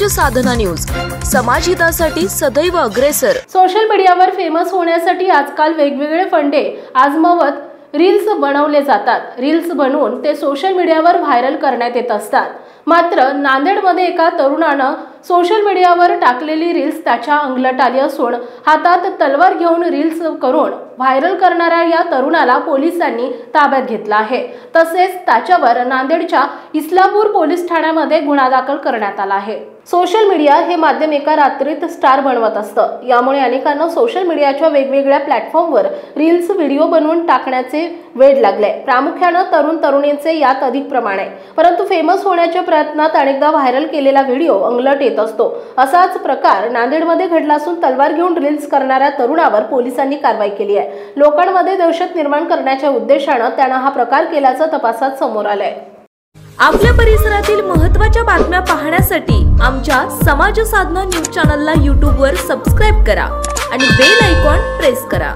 साधना news, समाजहितासाठी सदैव अग्रेसर। Social मीडियावर फेमस होण्यासाठी आजकाल वेगवेगळे फंडे आजमावत रील्स बनवले जातात। रील्स बनवून ते सोशल मीडियावर व्हायरल करण्यात येत असतात। मात्र नांदेडमध्ये एका तरुणानं सोशल मीडियावर टाकलेली रील्स त्याच्या अंगलट आली असून हातात तलवार घेऊन रील्स करून व्हायरल करणाऱ्या या तरुणाला पोलिसांनी ताब्यात घेतला आहे। तसेच त्याच्यावर नांदेडच्या इस्लामपूर पोलीस ठाण्यामध्ये गुन्हा दाखल करण्यात आला आहे। सोशल मीडिया हे माध्यम एका रात्रीत स्टार बनवत असतं। यामुळे अनेकांना सोशल मीडियाच्या वेगवेगळ्या प्लॅटफॉर्मवर रील्स व्हिडिओ बनवून टाकण्याचे वेड लागले। प्रामुख्याने तरुण तरुणींचे यात अधिक प्रमाण आहे। परंतु फेमस होण्याच्या प्रयत्नात अनेकदा व्हायरल केलेला व्हिडिओ अंगलट येत असतो। असाच प्रकार नांदेडमध्ये घडला असून तलवार घेऊन रील्स करणाऱ्या तरुणावर पोलिसांनी कारवाई केली आहे। लोकांमध्ये दहशत निर्माण करण्याच्या उद्देशाने त्याने हा प्रकार केल्याचं तपासात समोर आलंय। आपल्या परिसरातील महत्त्वाच्या बातम्या पाहण्यासाठी आमच्या समाज साधना न्यूज चॅनलला YouTube वर सबस्क्राइब करा आणि बेल आयकॉन प्रेस करा।